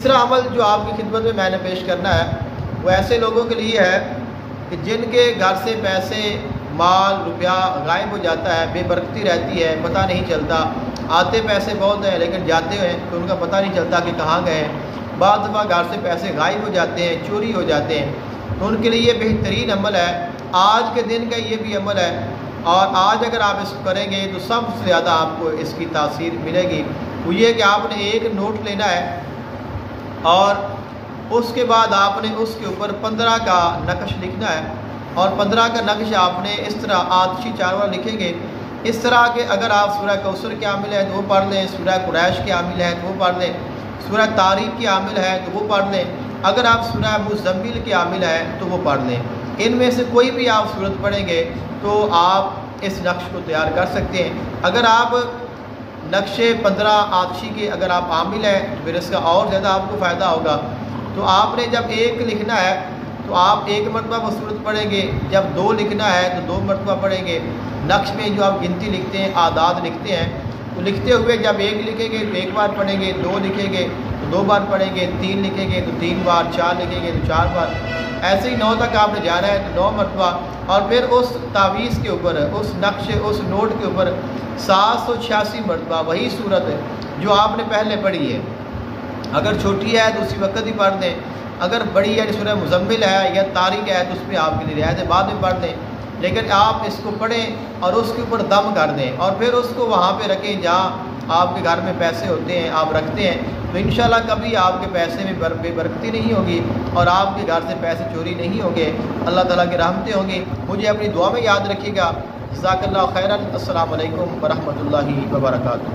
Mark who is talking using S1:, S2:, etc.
S1: تیسرا عمل جو آپ کی خدمت میں نے پیش کرنا ہے وہ ایسے لوگوں کے لیے ہے کہ جن کے گھر سے پیسے مال روپیہ غائب ہو جاتا ہے، بے برکتی رہتی ہے، پتہ نہیں چلتا، آتے پیسے بہت ہیں لیکن جاتے ہیں تو ان کا پتہ نہیں چلتا کہ کہاں گئے ہیں، بعض دفعہ گھر سے پیسے غائب ہو جاتے ہیں، چوری ہو جاتے ہیں، تو ان کے لیے یہ بہترین عمل ہے۔ آج کے دن کا یہ بھی عمل ہے، اور آج اگر آپ اس کو کریں گے تو سب سے زیادہ آپ کو اس کی تاثیر ملے گی۔ وہ یہ کہ آپ نے ایک نوٹ لینا ہے اور اس کے بعد آپ نے اس کے اوپر 15 کا نقش لکھنا ہے، اور 15 کا نقش آپ نے اس طرح آتشی چارواں لکھیں گے اس طرح کہ اگر آپ سورہ کوثر کے عامل ہیں تو وہ پڑھ لیں، سورہ قریش کے عامل ہیں تو وہ پڑھ لیں، سورہ طارق کے عامل ہیں تو وہ پڑھ لیں، اگر آپ سورہ مزمل کے عامل ہیں تو وہ پڑھ لیں۔ ان میں سے کوئی بھی آپ صورت پڑھیں گے تو آپ اس نقش کو تیار کر سکتے ہیں۔ اگر آپ نقش 15 آتشی کے اگر آپ عامل ہیں تو پھر اس کا اور زیادہ آپ کو فائدہ ہوگا۔ تو آپ نے جب ایک لکھنا ہے تو آپ ایک مرتبہ وہ صورت پڑھیں گے، جب 2 لکھنا ہے تو 2 مرتبہ پڑھیں گے۔ نقش میں جو آپ گنتی لکھتے ہیں، اعداد لکھتے ہیں، تو لکھتے ہوئے جب 1 لکھیں گے تو 1 بار پڑھیں گے، 2 لکھیں گے تو 2 بار پڑھیں گے، 3 لکھیں گے تو 3 بار، 4 لکھیں گے تو 4 بار، ایسے ہی 9 تک آپ نے جانا ہے تو 9 مرتبہ، اور پھر اس تعویذ کے اوپر، اس نقش، اس نوٹ کے اوپر 786 مرتبہ وہی صورت جو آپ نے پہلے پڑھی ہے، اگر چھوٹی ہے تو اسی وقت ہی پڑھ دیں، اگر بڑی ہے سورہ مزمل ہے یا طارق ہے تو اس پہ آپ کے لیے رعایت ہے، بعد میں پڑھ دیں، لیکن آپ اس کو پڑھیں اور اس کے اوپر دم کر دیں، اور پھر اس کو وہاں پہ رکھیں جہاں آپ کے گھر میں پیسے ہوتے ہیں، آپ رکھتے ہیں، تو انشاءاللہ کبھی آپ کے پیسے میں بے برکتی نہیں ہوگی اور آپ کے گھر سے پیسے چوری نہیں ہوں گے، اللہ تعالیٰ کی رحمتیں ہوں گی۔ مجھے اپنی دعا میں یاد رکھیے گا۔ جزاک اللہ خیرا۔ السلام علیکم ورحمۃ اللہ وبرکاتہ۔